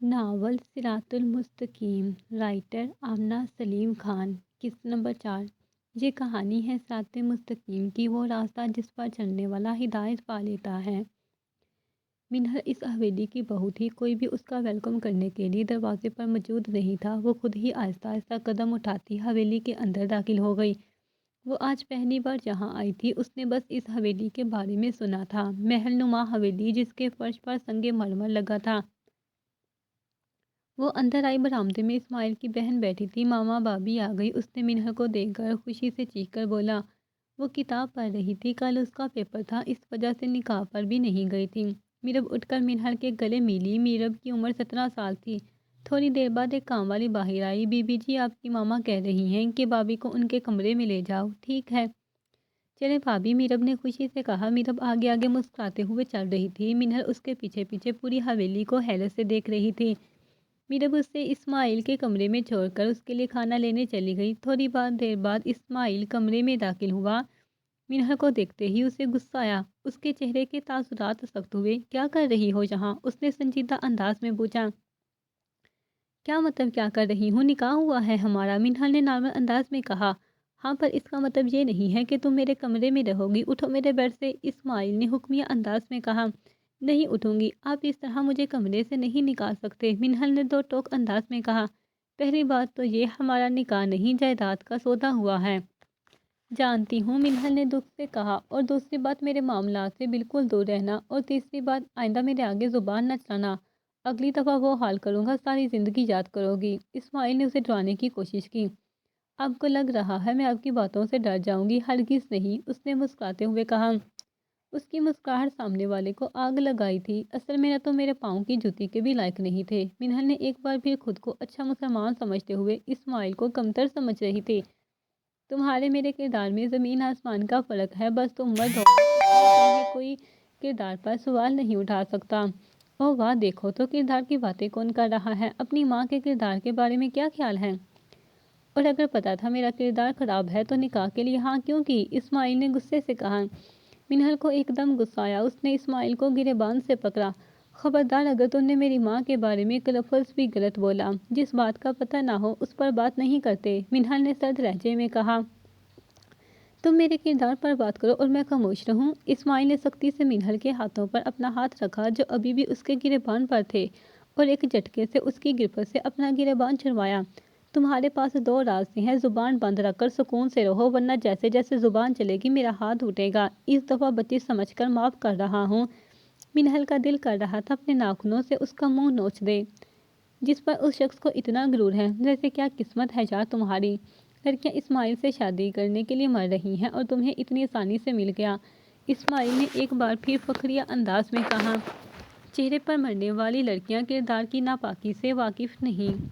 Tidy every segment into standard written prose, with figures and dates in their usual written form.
Novel صراط المستقیم، writer Amna Salim Khan. قسط نمبر 4۔ یہ کہانی ہے صراط مستقیم کی، وہ راستہ جس پر چلنے والا ہدایت پا لیتا ہے۔ منہل اس حویلی کی بہو تھی، کوئی بھی اس کا ویلکم کرنے کے لیے دروازے پر موجود نہیں تھا۔ وہ خود ہی آہستہ آہستہ قدم اٹھاتی حویلی کے اندر داخل ہو گئی۔ وہ آج پہلی بار جہاں آئی تھی، اس نے بس اس حویلی کے بارے میں سنا تھا۔ محل نما حویلی جس کے فرش پر سنگ مرمر لگا تھا۔ وہ اندر آئی، برآمدے میں اسماعیل کی بہن بیٹھی تھی۔ ماما بابی آ گئی۔ اس نے منہل کو دیکھ کر خوشی سے چیخ کر بولا۔ وہ کتاب پڑھ رہی تھی، کل اس کا پیپر تھا، اس وجہ سے نکاح پر بھی نہیں گئی تھی۔ میرب اٹھ کر منہل کے گلے ملی۔ میرب کی عمر 17 سال تھی۔ تھوڑی دیر بعد ایک کام والی باہر آئی۔ بی بی جی، آپ کی ماما کہہ رہی ہیں کہ بابی کو ان کے کمرے میں لے جاؤ۔ ٹھیک ہے چلے بھابی، میرب نے خوشی سے کہا۔ میرب آگے آگے مسکراتے ہوئے چل رہی تھی۔ منہل اس کے پیچھے پیچھے پوری حویلی کو حیرت سے دیکھ رہی تھی۔ میرب اسے اسماعیل کے کمرے میں چھوڑ کر اس کے لیے کھانا لینے چلی گئی۔ تھوڑی دیر بعد اسماعیل کمرے میں داخل ہوا۔ منہل کو دیکھتے ہی اسے غصہ آیا۔ اس کے چہرے کے تاثرات سخت ہوئے۔ کیا کر رہی ہو یہاں؟ اس نے سنجیدہ انداز میں پوچھا۔ کیا مطلب کیا کر رہی ہوں؟ نکاح ہوا ہے ہمارا، منہل نے نارمل انداز میں کہا۔ ہاں، پر اس کا مطلب یہ نہیں ہے کہ تم میرے کمرے میں رہو گی۔ اٹھو میرے بیڈ سے، اسماعیل نے حکمیہ انداز میں کہا۔ نہیں اٹھوں گی، آپ اس طرح مجھے کمرے سے نہیں نکال سکتے، منہل نے دو ٹوک انداز میں کہا۔ پہلی بات تو یہ ہمارا نکاح نہیں، جائیداد کا سودا ہوا ہے۔ جانتی ہوں، منہل نے دکھ سے کہا، اور دوسری بات میرے معاملات سے بالکل دور رہنا، اور تیسری بات آئندہ میرے آگے زبان نہ چلانا۔ اگلی دفعہ وہ حال کروں گا، ساری زندگی یاد کرو گی۔ اسماعیل نے اسے ڈرانے کی کوشش کی۔ آپ کو لگ رہا ہے میں آپ کی باتوں سے ڈر جاؤں گی؟ ہرگز نہیں، اس نے مسکراتے ہوئے کہا۔ اس کی مسکراہٹ سامنے والے کو آگ لگائی تھی۔ اصل میں نہ تو میرے پاؤں کی جوتی کے بھی لائق نہیں تھے۔ منہل نے ایک بار پھر خود کو اچھا مسلمان سمجھتے ہوئے اسماعیل کو کمتر سمجھ رہی تھی۔ تمہارے میرے کردار میں زمین آسمان کا فرق ہے، بس تم مرد ہو، تمہیں کوئی کردار پر سوال نہیں اٹھا سکتا۔ اوہ واہ، دیکھو تو کردار کی باتیں کون کر رہا ہے؟ اپنی ماں کے کردار کے بارے میں کیا خیال ہے؟ اور اگر پتا تھا میرا کردار خراب ہے تو نکاح کے لیے ہاں کیوں کی؟ اسماعیل نے غصے سے کہا۔ منہل کو ایک دم غصہ آیا۔ اس نے اسماعیل کو گریبان سے پکڑا۔ خبردار، اگر تم نے میری ماں کے بارے میں ایک لفظ بھی غلط بولا، جس بات کا پتہ نہ ہو اس پر بات نہیں کرتے، منہل نے سرد لہجے میں کہا۔ تم میرے کردار پر بات کرو اور میں خاموش رہوں؟ اسماعیل نے سختی سے منہل کے ہاتھوں پر اپنا ہاتھ رکھا جو ابھی بھی اس کے گریبان پر تھے، اور ایک جھٹکے سے اس کی گرفت سے اپنا گریبان چھڑوایا۔ تمہارے پاس دو راستے ہیں، زبان بند رکھ کر سکون سے رہو، ورنہ جیسے جیسے زبان چلے گی میرا ہاتھ اٹھے گا۔ اس دفعہ بچی سمجھ کر معاف کر رہا ہوں۔ منہل کا دل کر رہا تھا اپنے ناخنوں سے اس کا منہ نوچ دے، جس پر اس شخص کو اتنا غرور ہے۔ جیسے کیا قسمت ہے یار تمہاری، لڑکیاں اسماعیل سے شادی کرنے کے لیے مر رہی ہیں اور تمہیں اتنی آسانی سے مل گیا۔ اسماعیل نے ایک بار پھر فخریہ انداز میں کہا۔ چہرے پر مرنے والی لڑکیاں کردار کی ناپاکی سے واقف نہیں۔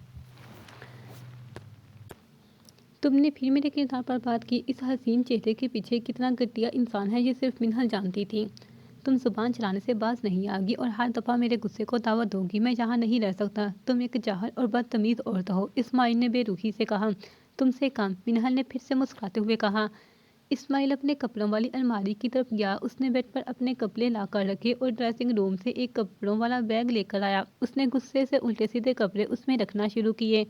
تم نے پھر میرے کردار پر بات کی؟ اس حسین چہرے کے پیچھے کتنا گھٹیا انسان ہے یہ صرف منہل جانتی تھی۔ تم زبان چلانے سے باز نہیں آگی اور ہر دفعہ میرے غصے کو دعوت دو گی۔ میں یہاں نہیں رہ سکتا، تم ایک جاہل اور بدتمیز عورت ہو، اسماعیل نے بے روحی سے کہا۔ تم سے کام، منہل نے پھر سے مسکراتے ہوئے کہا۔ اسماعیل اپنے کپڑوں والی الماری کی طرف گیا۔ اس نے بیڈ پر اپنے کپڑے لا کر رکھے اور ڈریسنگ روم سے ایک کپڑوں والا بیگ لے کر آیا۔ اس نے غصے سے الٹے سیدھے کپڑے اس میں رکھنا شروع کیے۔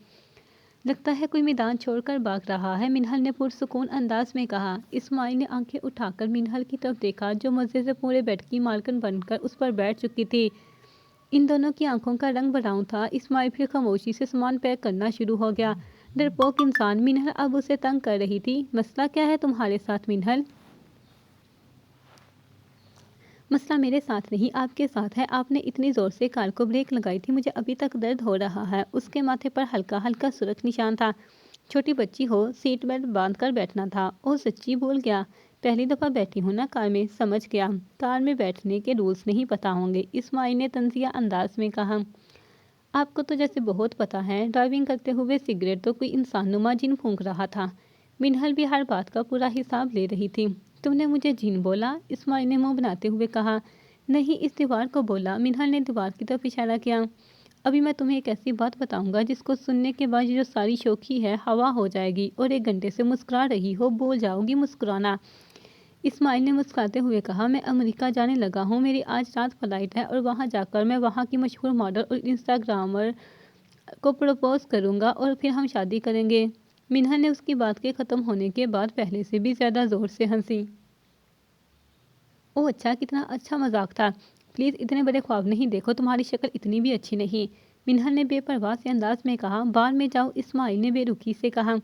لگتا ہے کوئی میدان چھوڑ کر بھاگ رہا ہے، منہل نے پرسکون انداز میں کہا۔ اسماعیل نے آنکھیں اٹھا کر منہل کی طرف دیکھا جو مزے سے پورے بیڈ کی مالکن بن کر اس پر بیٹھ چکی تھی۔ ان دونوں کی آنکھوں کا رنگ براؤن تھا۔ اسماعیل پھر خاموشی سے سامان پیک کرنا شروع ہو گیا۔ ڈرپوک انسان، منہل اب اسے تنگ کر رہی تھی۔ مسئلہ کیا ہے تمہارے ساتھ منہل؟ مسئلہ میرے ساتھ نہیں، آپ کے ساتھ ہے۔ آپ نے اتنی زور سے کار کو بریک لگائی تھی، مجھے ابھی تک درد ہو رہا ہے۔ اس کے ماتھے پر ہلکا ہلکا سرخ نشان تھا۔ چھوٹی بچی ہو، سیٹ بیلٹ باندھ کر بیٹھنا تھا۔ اوہ سچی بھول گیا، پہلی دفعہ بیٹھی ہوں نا کار میں، سمجھ گیا۔ کار میں بیٹھنے کے رولز نہیں پتہ ہوں گے، اسماعیل نے طنزیہ انداز میں کہا۔ آپ کو تو جیسے بہت پتہ ہے۔ ڈرائیونگ کرتے ہوئے سگریٹ تو کوئی انسان نما جن پھونک رہا تھا۔ منہل بھی ہر بات کا پورا حساب لے رہی تھی۔ تم نے مجھے جن بولا؟ اسماعیل نے منہ بناتے ہوئے کہا۔ نہیں، اس دیوار کو بولا، منہل نے دیوار کی طرف اشارہ کیا۔ ابھی میں تمہیں ایک ایسی بات بتاؤں گا جس کو سننے کے بعد یہ جو ساری شوخی ہے ہوا ہو جائے گی، اور 1 گھنٹے سے مسکرا رہی ہو، بھول جاؤ گی مسکرانا۔ اسماعیل نے مسکراتے ہوئے کہا، میں امریکہ جانے لگا ہوں، میری آج رات فلائٹ ہے اور وہاں جا کر میں وہاں کی مشہور ماڈل اور انسٹاگرامر کو پروپوز کروں گا اور پھر ہم شادی کریں گے۔ منہا نے اس کی بات کے ختم ہونے کے بعد پہلے سے بھی زیادہ زور سے ہنسی۔ اوہ اچھا، کتنا اچھا مذاق تھا، پلیز اتنے بڑے خواب نہیں دیکھو، تمہاری شکل اتنی بھی اچھی نہیں، منہا نے بے پرواہ سے انداز میں کہا۔ بار میں جاؤ، اسماعیل نے بے رخی سے کہا،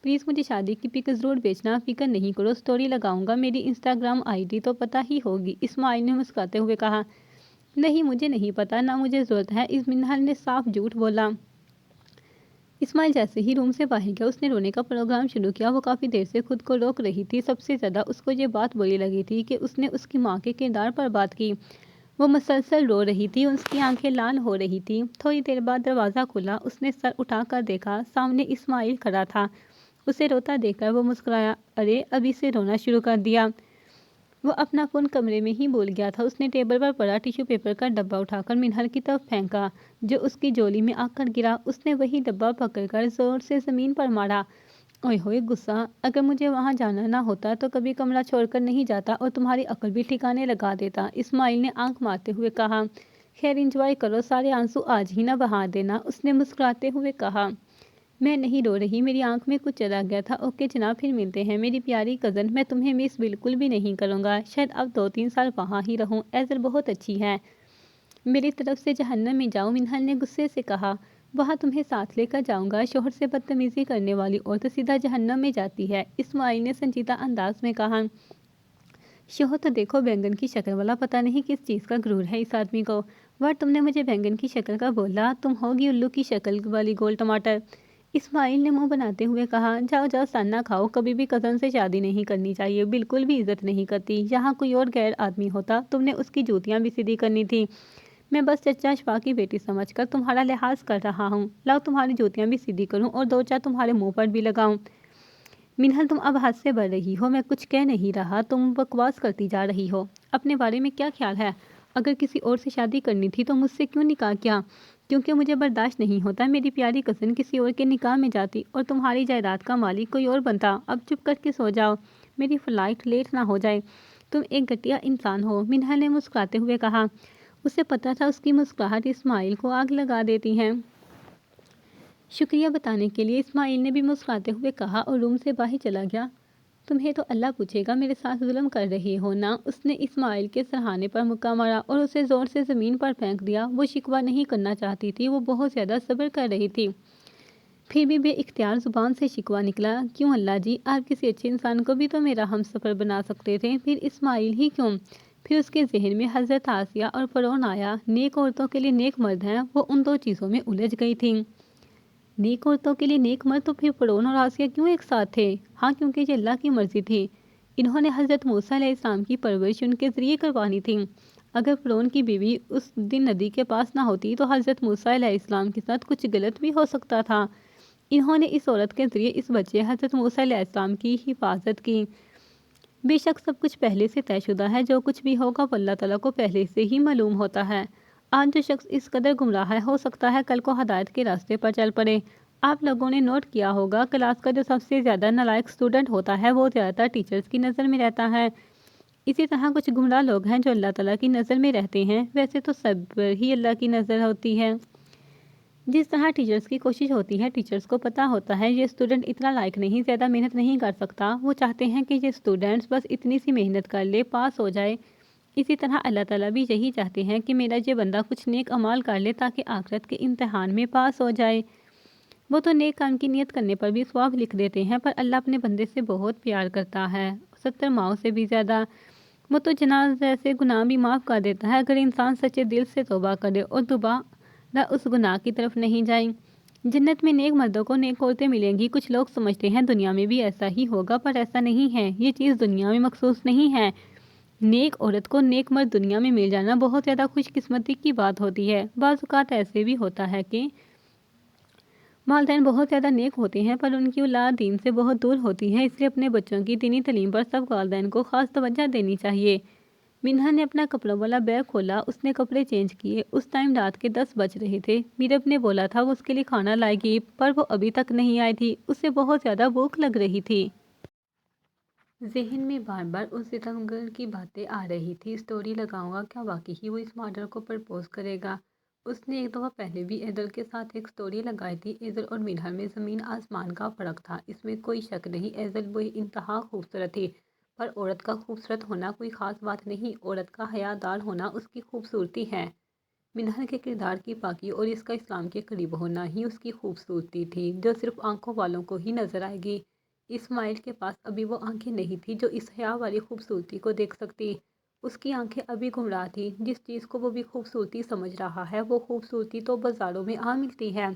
پلیز مجھے شادی کی پک ضرور بھیجنا، فکر نہیں کرو، سٹوری لگاؤں گا، میری انسٹاگرام آئی ڈی تو پتہ ہی ہوگی، اسماعیل نے مسکراتے ہوئے کہا۔ نہیں، مجھے نہیں پتا، نہ مجھے ضرورت ہے، منہا نے صاف جھوٹ بولا۔ اسماعیل جیسے ہی روم سے باہر گیا اس نے رونے کا پروگرام شروع کیا۔ وہ کافی دیر سے خود کو روک رہی تھی۔ سب سے زیادہ اس کو یہ بات بری لگی تھی کہ اس نے اس کی ماں کے کردار پر بات کی۔ وہ مسلسل رو رہی تھی، اس کی آنکھیں لال ہو رہی تھیں۔ تھوڑی دیر بعد دروازہ کھلا، اس نے سر اٹھا کر دیکھا، سامنے اسماعیل کھڑا تھا۔ اسے روتا دیکھ کر وہ مسکرایا۔ ارے ابھی سے رونا شروع کر دیا۔ وہ اپنا فون کمرے میں ہی بھول گیا تھا۔ اس نے ٹیبل پر پڑا ٹیشو پیپر کا ڈبہ اٹھا کر منہر کی طرف پھینکا جو اس کی جولی میں آ کر گرا۔ اس نے وہی ڈبہ پکڑ کر زور سے زمین پر مارا۔ اوئے ہوئے غصہ، اگر مجھے وہاں جانا نہ ہوتا تو کبھی کمرہ چھوڑ کر نہیں جاتا اور تمہاری عقل بھی ٹھکانے لگا دیتا، اسماعیل نے آنکھ مارتے ہوئے کہا۔ خیر انجوائے کرو، سارے آنسو آج ہی نہ بہا دینا، اس نے مسکراتے ہوئے کہا۔ میں نہیں رو رہی، میری آنکھ میں کچھ چلا گیا تھا۔ اوکے جناب، پھر ملتے ہیں میری پیاری کزن، میں تمہیں مس بالکل بھی نہیں کروں گا، شاید اب 2-3 سال وہاں ہی رہوں، ایزر بہت اچھی ہے، میری طرف سے جہنم میں جاؤ، منہل نے غصے سے کہا۔ وہاں تمہیں ساتھ لے کر جاؤں گا، شوہر سے بدتمیزی کرنے والی عورت سیدھا جہنم میں جاتی ہے، اسماعیل نے سنجیدہ انداز میں کہا۔ شوہر تو دیکھو بینگن کی شکل والا، پتہ نہیں کس چیز کا غرور ہے اس آدمی کو، ور تم نے مجھے بینگن کی شکل کا بولا، تم ہوگی الو کی شکل والی گول ٹماٹر، اسماعیل نے منہ بناتے ہوئے کہا۔ جاؤ جاؤ سانا کھاؤ، کبھی بھی کزن سے شادی نہیں کرنی چاہیے، بالکل بھی عزت نہیں کرتی، یہاں کوئی اور غیر آدمی ہوتا تم نے اس کی جوتیاں بھی سیدھی کرنی تھی، میں بس چچا اشفاق کی بیٹی سمجھ کر تمہارا لحاظ کر رہا ہوں، لاؤ تمہاری جوتیاں بھی سیدھی کروں اور 2-4 تمہارے منہ پر بھی لگاؤں۔ منہل تم اب حد سے بڑھ رہی ہو، میں کچھ کہہ نہیں رہا، تم بکواس کرتی جا رہی ہو، اپنے بارے میں کیا خیال ہے، اگر کسی اور سے شادی کرنی تھی تو مجھ سے کیوں نکاح کیا، کیونکہ مجھے برداشت نہیں ہوتا میری پیاری کزن کسی اور کے نکاح میں جاتی اور تمہاری جائیداد کا مالک کوئی اور بنتا، اب چپ کر کے سو جاؤ، میری فلائٹ لیٹ نہ ہو جائے، تم ایک گھٹیا انسان ہو، منہل نے مسکراتے ہوئے کہا۔ اسے پتہ تھا اس کی مسکراہٹ اسماعیل کو آگ لگا دیتی ہے۔ شکریہ بتانے کے لیے، اسماعیل نے بھی مسکراتے ہوئے کہا اور روم سے باہر چلا گیا۔ تمہیں تو اللہ پوچھے گا، میرے ساتھ ظلم کر رہے ہو نا، اس نے اسماعیل کے سرہانے پر مکہ مارا اور اسے زور سے زمین پر پھینک دیا۔ وہ شکوہ نہیں کرنا چاہتی تھی، وہ بہت زیادہ صبر کر رہی تھی، پھر بھی بے اختیار زبان سے شکوہ نکلا۔ کیوں اللہ جی، آپ کسی اچھے انسان کو بھی تو میرا ہمسفر بنا سکتے تھے، پھر اسماعیل ہی کیوں؟ پھر اس کے ذہن میں حضرت آسیہ اور فرعون آیا، نیک عورتوں کے لیے نیک مرد ہیں، وہ ان 2 چیزوں میں الجھ گئی تھی۔ نیک عورتوں کے لیے نیک مرد، تو پھر فرعون اور آسیہ کیوں ایک ساتھ تھے؟ ہاں کیونکہ یہ اللہ کی مرضی تھی، انہوں نے حضرت موسیٰ علیہ السلام کی پرورش ان کے ذریعے کروانی تھی، اگر فرعون کی بیوی اس دن ندی کے پاس نہ ہوتی تو حضرت موسیٰ علیہ السلام کے ساتھ کچھ غلط بھی ہو سکتا تھا، انہوں نے اس عورت کے ذریعے اس بچے حضرت موسیٰ علیہ السلام کی حفاظت کی۔ بے شک سب کچھ پہلے سے طے شدہ ہے، جو کچھ بھی ہوگا وہ اللہ تعالیٰ کو پہلے سے ہی معلوم ہوتا ہے، آج جو شخص اس قدر گمراہ ہے ہو سکتا ہے کل کو ہدایت کے راستے پر چل پڑے۔ آپ لوگوں نے نوٹ کیا ہوگا کلاس کا جو سب سے زیادہ نالائق اسٹوڈنٹ ہوتا ہے وہ زیادہ تر ٹیچرز کی نظر میں رہتا ہے، اسی طرح کچھ گمراہ لوگ ہیں جو اللہ تعالیٰ کی نظر میں رہتے ہیں، ویسے تو سب پر ہی اللہ کی نظر ہوتی ہے، جس طرح ٹیچرز کی کوشش ہوتی ہے، ٹیچرز کو پتہ ہوتا ہے یہ اسٹوڈنٹ اتنا لائق نہیں، زیادہ محنت نہیں کر سکتا، وہ چاہتے ہیں کہ یہ اسٹوڈنٹس بس اتنی سی محنت کر لے، پاس ہو جائے، اسی طرح اللہ تعالیٰ بھی یہی چاہتے ہیں کہ میرا یہ بندہ کچھ نیک اعمال کر لے تاکہ آخرت کے امتحان میں پاس ہو جائے، وہ تو نیک کام کی نیت کرنے پر بھی ثواب لکھ دیتے ہیں، پر اللہ اپنے بندے سے بہت پیار کرتا ہے، 70 ماؤں سے بھی زیادہ، وہ تو جناز جیسے گناہ بھی معاف کر دیتا ہے اگر انسان سچے دل سے توبہ کرے اور دوبارہ اس گناہ کی طرف نہیں جائے۔ جنت میں نیک مردوں کو نیک عورتیں ملیں گی، کچھ لوگ سمجھتے ہیں دنیا میں بھی ایسا ہی ہوگا، پر ایسا نہیں ہے، یہ چیز دنیا میں مخصوص نہیں ہے، نیک عورت کو نیک مرد دنیا میں مل جانا بہت زیادہ خوش قسمتی کی بات ہوتی ہے، بعض اوقات ایسے بھی ہوتا ہے کہ والدین بہت زیادہ نیک ہوتے ہیں پر ان کی اولاد دین سے بہت دور ہوتی ہے، اس لیے اپنے بچوں کی دینی تعلیم پر سب والدین کو خاص توجہ دینی چاہیے۔ منہا نے اپنا کپڑوں والا بیگ کھولا، اس نے کپڑے چینج کیے، اس ٹائم رات کے 10 بج رہے تھے، میرب نے بولا تھا وہ اس کے لیے کھانا لائے گی پر وہ ابھی تک نہیں آئی تھی، اسے بہت زیادہ بھوک لگ رہی تھی۔ ذہن میں بار بار اس ستمگر کی باتیں آ رہی تھی، اسٹوری لگاؤں گا، کیا واقعی ہی وہ اس مارڈر کو پرپوز کرے گا؟ اس نے ایک دفعہ پہلے بھی ایدل کے ساتھ ایک اسٹوری لگائی تھی۔ ایدل اور منہر میں زمین آسمان کا فرق تھا، اس میں کوئی شک نہیں۔ ایدل بے انتہا خوبصورت تھی، پر عورت کا خوبصورت ہونا کوئی خاص بات نہیں، عورت کا حیادار ہونا اس کی خوبصورتی ہے۔ منہر کے کردار کی پاکی اور اس کا اسلام کے قریب ہونا ہی اس کی خوبصورتی تھی، جو صرف آنکھوں والوں کو ہی نظر آئے گی۔ اسماعیل کے پاس ابھی وہ آنکھیں نہیں تھیں جو اس حیا والی خوبصورتی کو دیکھ سکتی۔ اس کی آنکھیں ابھی گمراہ تھیں۔ جس چیز کو وہ بھی خوبصورتی سمجھ رہا ہے، وہ خوبصورتی تو بازاروں میں عام ملتی ہے،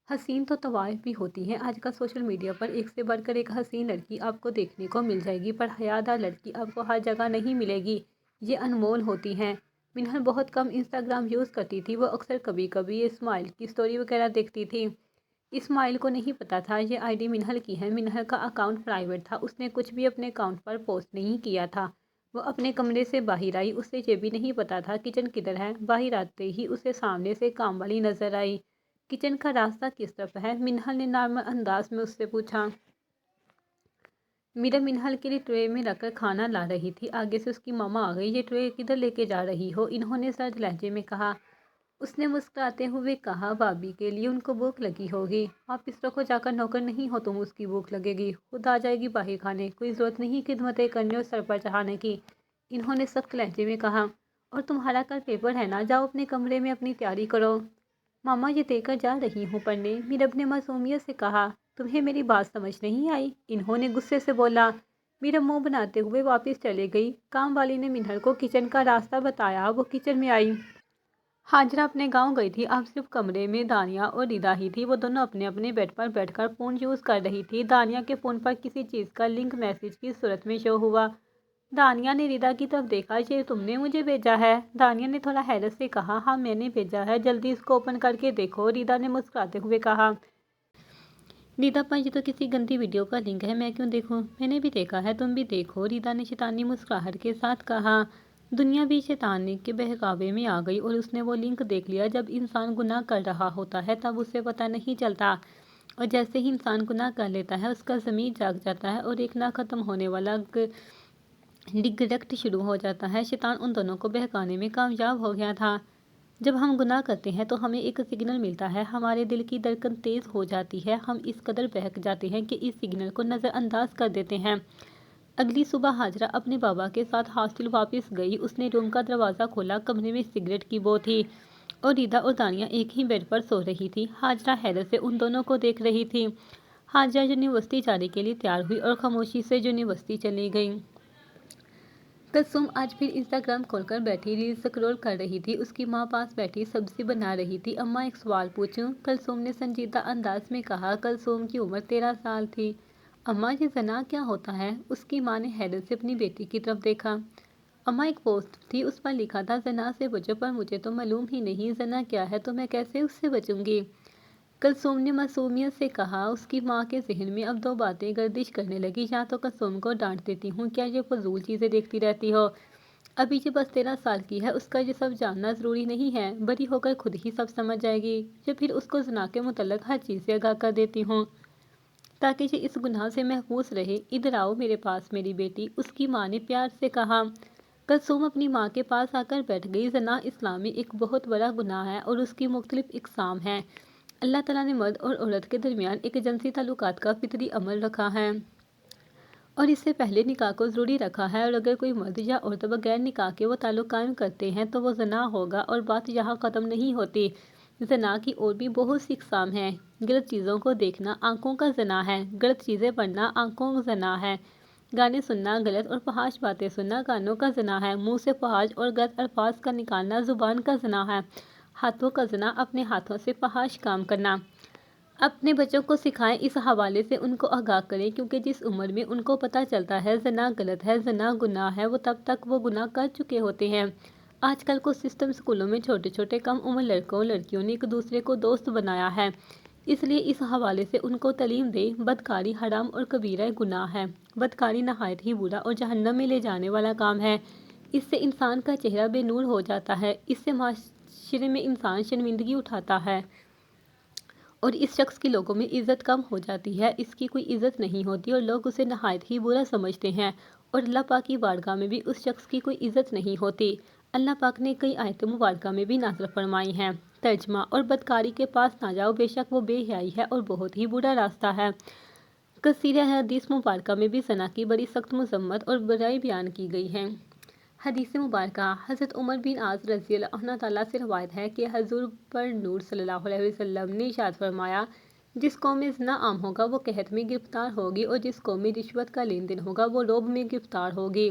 حسین تو طوائف بھی ہوتی ہیں۔ آج کل سوشل میڈیا پر ایک سے بڑھ کر ایک حسین لڑکی آپ کو دیکھنے کو مل جائے گی، پر حیادار لڑکی آپ کو ہر جگہ نہیں ملے گی، یہ انمول ہوتی ہیں۔ منہر بہت کم انسٹاگرام یوز کرتی تھی، وہ اکثر کبھی کبھی اسماعیل کی اسٹوری وغیرہ دیکھتی تھی۔ اسماعیل کو نہیں پتا تھا یہ آئی ڈی منہر کی ہے۔ منہر کا اکاؤنٹ پرائیویٹ تھا، اس نے کچھ بھی اپنے اکاؤنٹ پر پوسٹ نہیں کیا تھا۔ وہ اپنے کمرے سے باہر آئی، اسے یہ بھی نہیں پتا تھا کچن کدھر ہے۔ باہر آتے ہی اسے سامنے سے کام والی نظر آئی۔ کچن کا راستہ کس طرف ہے؟ منہر نے نارمل انداز میں اس سے پوچھا۔ میرا منہر کے لیے ٹرے میں رکھ کر کھانا لا رہی تھی، آگے سے اس کی ماما آ گئی۔ یہ ٹرے کدھر لے کے جا رہی ہو؟ انہوں نے سرد لہجے میں کہا۔ اس نے مسکراتے ہوئے کہا، بھابھی کے لیے، ان کو بھوک لگی ہوگی۔ واپس رکھو، جا کر نوکر نہیں ہو تم، اس کی بھوک لگے گی، خود آ جائے گی باہر کھانے، کوئی ضرورت نہیں خدمتیں کرنے اور سر پر چڑھانے کی، انہوں نے سخت لہجے میں کہا۔ اور تمہارا کل پیپر ہے نا، جاؤ اپنے کمرے میں اپنی تیاری کرو۔ ماما یہ دے کر جا رہی ہوں پڑھنے، میرب نے معصومیت سے کہا۔ تمہیں میری بات سمجھ نہیں آئی؟ انہوں نے غصے سے بولا۔ میرب منہ بناتے ہوئے واپس چلے گئی۔ کام والی نے منہر کو کچن کا راستہ بتایا، وہ کچن میں آئی۔ ہاجرہ اپنے گاؤں گئی تھی، اب صرف کمرے میں دانیہ اور ردا ہی تھی۔ وہ دونوں اپنے اپنے بیڈ پر بیٹھ کر فون یوز کر رہی تھی۔ دانیہ کے فون پر کسی چیز کا لنک میسج کی صورت میں شو ہوا۔ دانیہ نے ردا کی طرف دیکھا۔ یہ تم نے مجھے بھیجا ہے؟ دانیہ نے تھوڑا حیرت سے کہا۔ ہاں میں نے بھیجا ہے، جلدی اس کو اوپن کر کے دیکھو، ردا نے مسکراتے ہوئے کہا۔ ردا پر یہ تو کسی گندی ویڈیو کا لنک ہے، میں کیوں دیکھوں؟ میں نے بھی دیکھا ہے، تم بھی دیکھو، ردا نے شیطانی مسکراہٹ کے ساتھ کہا۔ دنیا بھی شیطان کے بہکاوے میں آ گئی اور اس نے وہ لنک دیکھ لیا۔ جب انسان گناہ کر رہا ہوتا ہے تب اسے پتہ نہیں چلتا، اور جیسے ہی انسان گناہ کر لیتا ہے اس کا ضمیر جاگ جاتا ہے اور ایک نہ ختم ہونے والا ڈگریکٹ شروع ہو جاتا ہے۔ شیطان ان دونوں کو بہکانے میں کامیاب ہو گیا تھا۔ جب ہم گناہ کرتے ہیں تو ہمیں ایک سگنل ملتا ہے، ہمارے دل کی دھڑکن تیز ہو جاتی ہے، ہم اس قدر بہک جاتے ہیں کہ اس سگنل کو نظر انداز کر دیتے ہیں۔ اگلی صبح حاجرہ اپنے بابا کے ساتھ ہاسٹل واپس گئی۔ اس نے روم کا دروازہ کھولا، کمرے میں سگریٹ کی بو تھی اور ردا اور دانیہ ایک ہی بیڈ پر سو رہی تھی۔ حاجرہ حیرت سے ان دونوں کو دیکھ رہی تھی۔ حاجرہ یونیورسٹی جانے کے لیے تیار ہوئی اور خاموشی سے یونیورسٹی چلی گئی۔ کلثوم آج پھر انسٹاگرام کھول کر بیٹھی ریلز اسکرول کر رہی تھی۔ اس کی ماں پاس بیٹھی سبزی بنا رہی تھی۔ اماں ایک سوال پوچھوں؟ کلثوم نے سنجیدہ انداز میں کہا۔ کلثوم کی عمر 13 سال تھی۔ اماں یہ زنا کیا ہوتا ہے؟ اس کی ماں نے حیرت سے اپنی بیٹی کی طرف دیکھا۔ اماں ایک پوسٹ تھی، اس پر لکھا تھا زنا سے بچو، پر مجھے تو معلوم ہی نہیں زنا کیا ہے، تو میں کیسے اس سے بچوں گی؟ کلثوم نے معصومیت سے کہا۔ اس کی ماں کے ذہن میں اب دو باتیں گردش کرنے لگی، یا تو کلثوم کو ڈانٹ دیتی ہوں، کیا یہ فضول چیزیں دیکھتی رہتی ہو؟ ابھی یہ بس 13 سال کی ہے، اس کا یہ سب جاننا ضروری نہیں ہے، بڑی ہو کر خود ہی سب سمجھ جائے گی۔ یہ پھر اس کو زنا کے متعلق ہر چیز سے آگاہ کر دیتی ہوں تاکہ یہ اس گناہ سے محفوظ رہے۔ ادھر آؤ میرے پاس میری بیٹی، اس کی ماں نے پیار سے کہا۔ کلثوم اپنی ماں کے پاس آ کر بیٹھ گئی۔ زنا اسلام میں ایک بہت بڑا گناہ ہے اور اس کی مختلف اقسام ہیں۔ اللہ تعالیٰ نے مرد اور عورت کے درمیان ایک جنسی تعلقات کا فطری عمل رکھا ہے اور اس سے پہلے نکاح کو ضروری رکھا ہے، اور اگر کوئی مرد یا عورت بغیر نکاح کے وہ تعلق قائم کرتے ہیں تو وہ زنا ہوگا۔ اور بات یہاں ختم نہیں ہوتی، زنا کی اور بھی بہت سی اقسام ہیں۔ غلط چیزوں کو دیکھنا آنکھوں کا زنا ہے، غلط چیزیں پڑھنا آنکھوں کا زنا ہے، گانے سننا غلط اور فحش باتیں سننا کانوں کا زنا ہے، منہ سے فحش اور غلط الفاظ کا نکالنا زبان کا زنا ہے، ہاتھوں کا زنا اپنے ہاتھوں سے فحش کام کرنا۔ اپنے بچوں کو سکھائیں، اس حوالے سے ان کو آگاہ کریں، کیونکہ جس عمر میں ان کو پتہ چلتا ہے زنا غلط ہے، زنا گناہ ہے، وہ تب تک وہ گناہ کر چکے ہوتے ہیں۔ آج کل کو سسٹم اسکولوں میں چھوٹے چھوٹے کم عمر لڑکوں لڑکیوں نے ایک دوسرے کو دوست بنایا ہے، اس لیے اس حوالے سے ان کو تعلیم دیں۔ بدکاری حرام اور کبیرہ گناہ ہے، بدکاری نہایت ہی برا اور جہنم میں لے جانے والا کام ہے، اس سے انسان کا چہرہ بے نور ہو جاتا ہے، اس سے معاشرے میں انسان شرمندگی اٹھاتا ہے اور اس شخص کی لوگوں میں عزت کم ہو جاتی ہے، اس کی کوئی عزت نہیں ہوتی اور لوگ اسے نہایت ہی برا سمجھتے ہیں، اور اللہ پاک کی بارگاہ میں بھی اس شخص کی کوئی عزت نہیں ہوتی۔ اللہ پاک نے کئی آیت مبارکہ میں بھی نازل فرمائی ہیں۔ ترجمہ: اور بدکاری کے پاس نہ جاؤ، بے شک وہ بے حیائی ہے اور بہت ہی برا راستہ ہے۔ کثیر حدیث مبارکہ میں بھی زنا کی بڑی سخت مذمت اور برائی بیان کی گئی ہے۔ حدیث مبارکہ: حضرت عمر بن عاص رضی اللہ عنہ تعالیٰ سے روایت ہے کہ حضور پر نور صلی اللہ علیہ وسلم نے ارشاد فرمایا، جس قوم میں زنا عام ہوگا وہ قحط میں گرفتار ہوگی، اور جس قوم میں رشوت کا لین دین ہوگا وہ رعب میں گرفتار ہوگی۔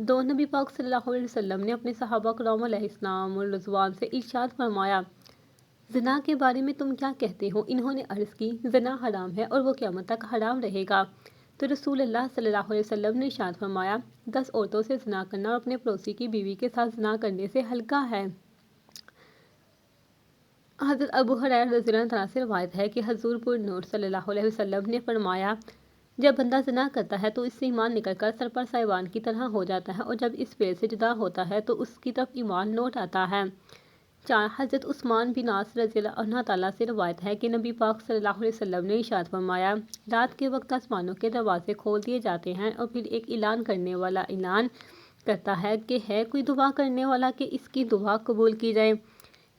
دو نبی پاک صلی اللہ علیہ وسلم نے اپنے صحابہ کرام علیہ السلام رضوان سے ارشاد فرمایا، زنا کے بارے میں تم کیا کہتے ہو؟ انہوں نے عرض کی، زنا حرام ہے اور وہ قیامت تک حرام رہے گا۔ تو رسول اللہ صلی اللہ علیہ وسلم نے ارشاد فرمایا، 10 عورتوں سے زنا کرنا اور اپنے پڑوسی کی بیوی کے ساتھ زنا کرنے سے ہلکا ہے۔ حضرت ابو ہریرہ رضی اللہ عنہ سے روایت ہے کہ حضور پر نور صلی اللہ علیہ وسلم نے فرمایا، جب بندہ زنا کرتا ہے تو اس سے ایمان نکل کر سر پر سایبان کی طرح ہو جاتا ہے، اور جب اس فعل سے جدا ہوتا ہے تو اس کی طرف ایمان لوٹ آتا ہے۔ 4 حضرت عثمان بن عاص رضی اللہ عنہ تعالیٰ سے روایت ہے کہ نبی پاک صلی اللہ علیہ وسلم نے ارشاد فرمایا، رات کے وقت آسمانوں کے دروازے کھول دیے جاتے ہیں اور پھر ایک اعلان کرنے والا اعلان کرتا ہے کہ ہے کوئی دعا کرنے والا کہ اس کی دعا قبول کی جائے،